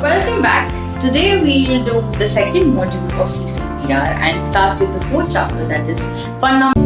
Welcome back. Today we'll do the second module of CCPR and start with the fourth chapter, that is fundamental.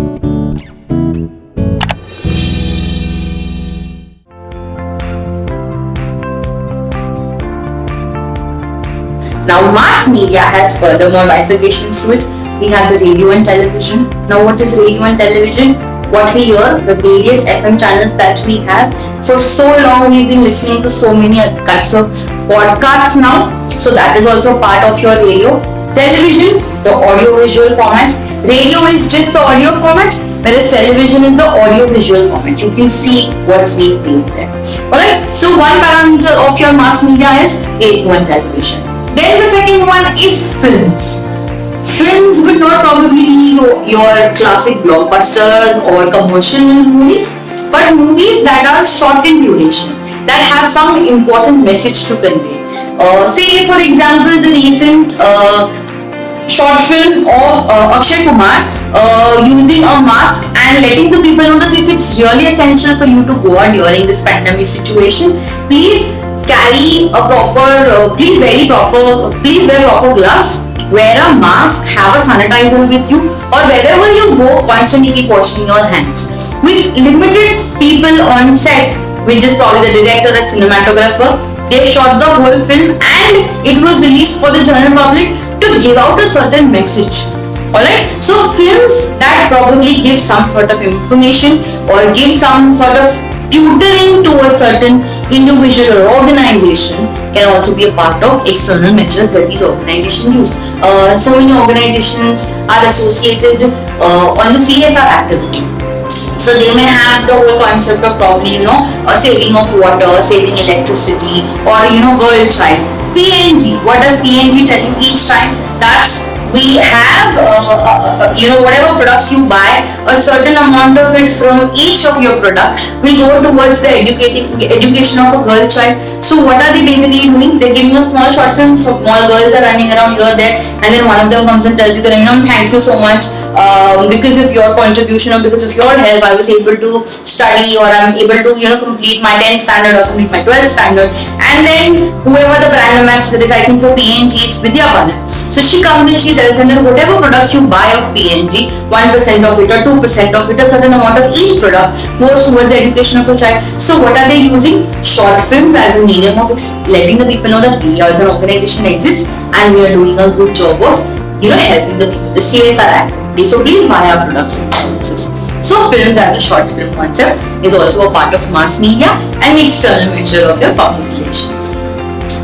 Now mass media has furthermore bifurcations to it. We have the radio and television. Now what is radio and television? What we hear, the various FM channels that we have. For so long we've been listening to so many types of podcasts now. So that is also part of your radio. Television, the audio-visual format. Radio is just the audio format, whereas television is the audio-visual format. You can see what's being played there. Alright, so one parameter of your mass media is radio and television. Then the second one is films. Films would not probably be your classic blockbusters or commercial movies, but movies that are short in duration, that have some important message to convey. Say for example the recent short film of Akshay Kumar using a mask and letting the people know that if it's really essential for you to go out during this pandemic situation, please carry a proper, please wear proper gloves, wear a mask, have a sanitizer with you, or wherever you go, constantly keep washing your hands. With limited people on set, which is probably the director or cinematographer, they shot the whole film and it was released for the general public to give out a certain message. Alright, so films that probably give some sort of information or give some sort of tutoring to a certain individual or organization can also be a part of external measures that these organizations use. So many organizations are associated on the CSR activity. So they may have the whole concept of probably, saving of water, saving electricity, or, girl child. PNG, what does PNG tell you each time? That we have, whatever products you buy, a certain amount of it from each of your products will go towards the education of a girl child. So what are they basically doing? They're giving a small short film, so small girls are running around here, there, and then one of them comes and tells you that, thank you so much, because of your contribution or because of your help, I was able to study, or I'm able to, complete my 10th standard or complete my 12th standard. And then whoever the brand ambassador is, I think for PNG, it's Vidya Balan. So she comes and she tells them that whatever products you buy of PNG, 1% of it or 2% of it, a certain amount of each product goes towards the education of a child. So what are they using? Short films as a medium of letting the people know that we as an organization exist and we are doing a good job of, helping the people, the CSR activity. So please buy our products and services. So films as a short film concept is also a part of mass media and external measure of your public relations.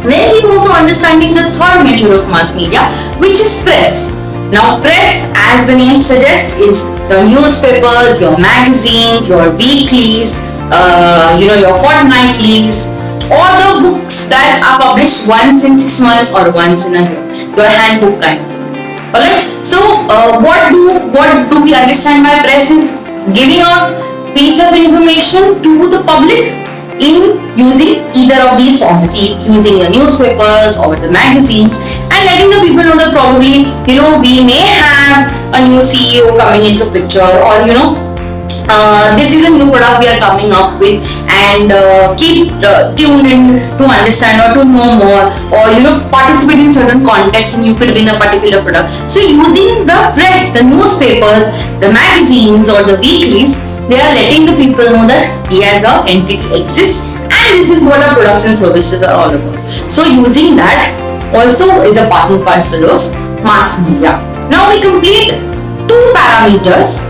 Then we move to understanding the third measure of mass media, which is press. Now press, as the name suggests, is your newspapers, your magazines, your weeklies, your fortnightlies, or the books that are published once in 6 months or once in a year, your handbook kind of thing. Alright, so what do we understand by press is giving a piece of information to the public in using either of these formats, using the newspapers or the magazines, and letting the people know that probably, we may have a new CEO coming into picture, or this is a new product we are coming up with, and keep tuned in to understand or to know more, or participate in certain contests and you could win a particular product. So using the press, the newspapers, the magazines or the weeklies, they are letting the people know that we as an entity exist and this is what our products and services are all about. So using that also is a part and parcel of mass media. Now we complete 2 parameters.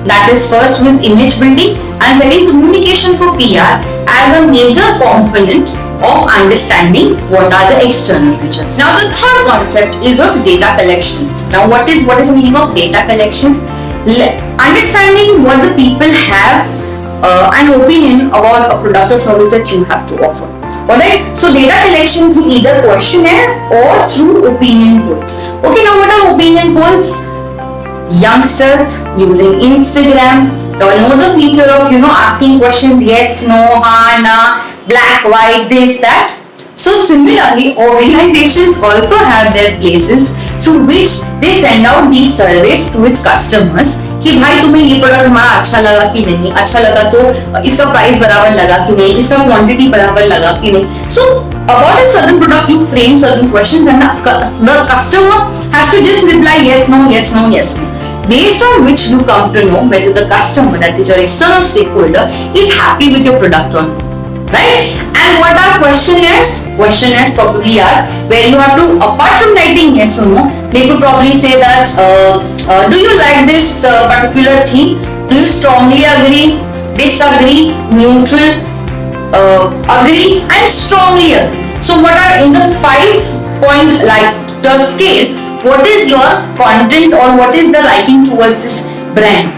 That is first with image building and second communication for PR as a major component of understanding what are the external measures. Now the third concept is of data collections. Now what is the meaning of data collection? Understanding what the people have an opinion about a product or service that you have to offer. Alright, so data collection through either questionnaire or through opinion polls. Okay, now what are opinion polls? Youngsters using Instagram, know the feature of asking questions, yes, no, ha, na, black, white, this, that. So similarly, organizations also have their places through which they send out these surveys to its customers कि भाई तुम्हें ये product हमारा अच्छा लगा कि नहीं, अच्छा लगा तो इसका प्राइस बराबर लगा कि नहीं, इसका क्वांटिटी बराबर लगा कि नहीं. So about a certain product you frame certain questions and the customer has to just reply yes, no, yes, no, yes, no. Based on which you come to know whether the customer, that is your external stakeholder, is happy with your product or not. Right? And what are questionnaires? Questionnaires probably are where you have to, apart from writing yes or no, they could probably say that, do you like this particular theme? Do you strongly agree, disagree, neutral, agree, and strongly agree? So, what are in the 5-point like the scale? What is your content or what is the liking towards this brand?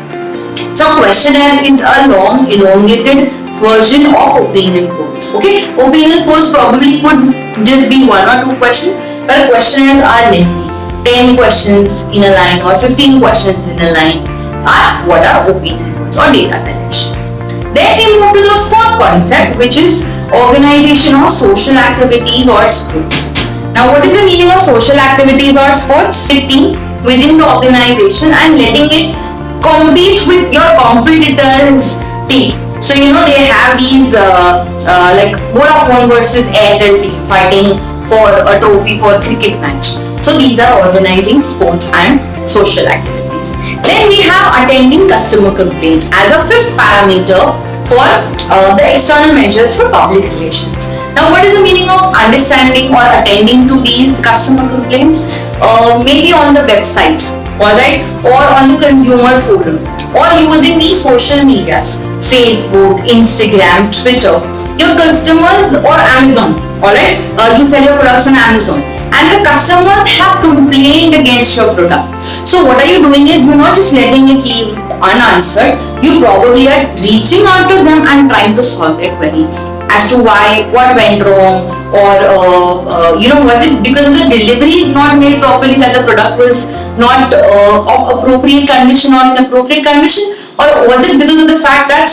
So, questionnaire is a long, elongated version of opinion polls. Okay, opinion polls probably could just be 1 or 2 questions, but questionnaires are lengthy. 10 questions in a line or 15 questions in a line are what are opinion polls or data collection. Then we move to the 4th concept, which is organization of social activities or sports. Now, what is the meaning of social activities or sports? Sitting within the organization and letting it compete with your competitors' team. So they have these like Vodafone versus Airtel team fighting for a trophy for a cricket match. So these are organizing sports and social activities. Then we have attending customer complaints as a 5th parameter for the external measures for public relations. Now, what is the meaning of understanding or attending to these customer complaints? Maybe on the website, alright, or on the consumer forum, or using these social medias, Facebook, Instagram, Twitter, your customers, or Amazon, alright, you sell your products on Amazon, and the customers have complained against your product. So what are you doing is you're not just letting it leave unanswered, you probably are reaching out to them and trying to solve their query as to why, what went wrong, or was it because of the delivery not made properly that the product was not of appropriate condition or inappropriate condition, or was it because of the fact that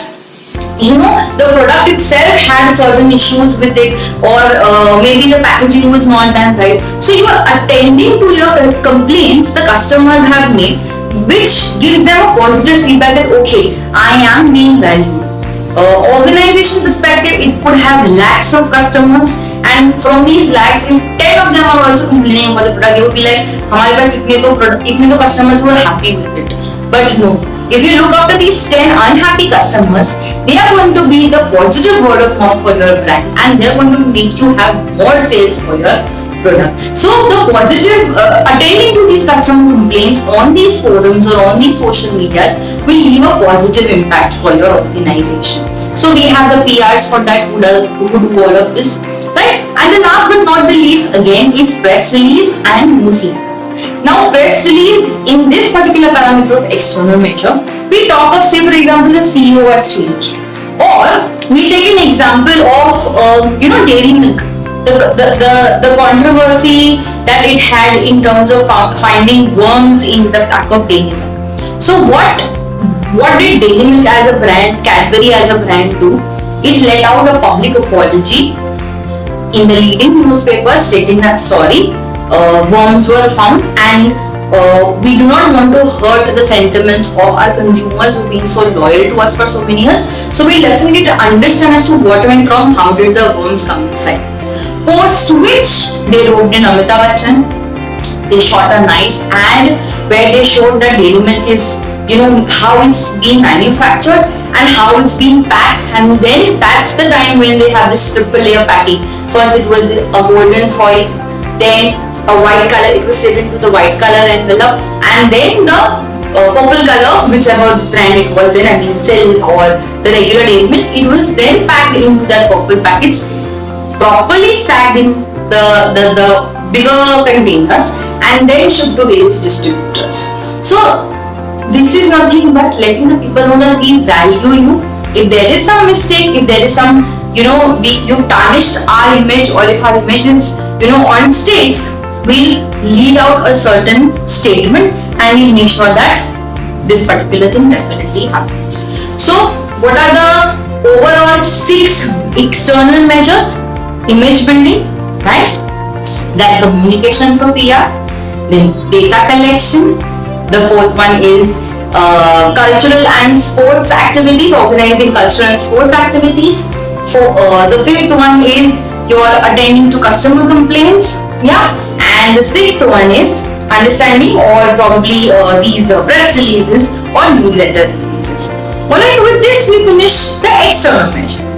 the product itself had certain issues with it, or maybe the packaging was not done right. So you are attending to your complaints the customers have made, which gives them a positive feedback that okay, I am being valued. Organization perspective, it could have lakhs of customers, and from these lakhs, if 10 of them are also complaining about the product, they would be like, हमारे पास इतने तो customers who are happy with it. But no, if you look after these 10 unhappy customers, they are going to be the positive word of mouth for your brand, and they are going to make you have more sales for your product. So the positive attending to these customer complaints on these forums or on these social medias will leave a positive impact for your organization. So we have the PRs for that who do all of this, right? And the last but not the least again is press release and newsletters. Now press release in this particular parameter of external measure, we talk of, say for example, the CEO has changed, or we take an example of dairy milk. The controversy that it had in terms of finding worms in the pack of dairy milk. So what did dairy milk as a brand, Cadbury as a brand do? It let out a public apology in the leading newspaper stating that sorry, worms were found, and we do not want to hurt the sentiments of our consumers who've been so loyal to us for so many years. So we definitely need to understand as to what went wrong, how did the worms come inside. Post which they roped in Amitabh Bachchan. They shot a nice ad where they showed that dairy milk is, how it's being manufactured and how it's being packed, and then that's the time when they have this triple layer packing. First it was a golden foil, then a white color, it was set into the white color envelope, and then the purple color, whichever brand it was then, I mean Silk or the regular dairy milk, it was then packed into that purple packets, properly stacked in the bigger containers, and then shipped to various distributors. So this is nothing but letting the people know that we value you. If there is some mistake, if there is some, you've tarnished our image, or if our image is, on stakes, we'll lead out a certain statement and we'll make sure that this particular thing definitely happens. So what are the overall 6 external measures? image building, right? Then communication for PR, then data collection. The fourth one is cultural and sports activities, organizing cultural and sports activities. For the fifth one is your attending to customer complaints, yeah. And the sixth one is understanding or probably these press releases or newsletter releases. Alright, with this we finish the external measures.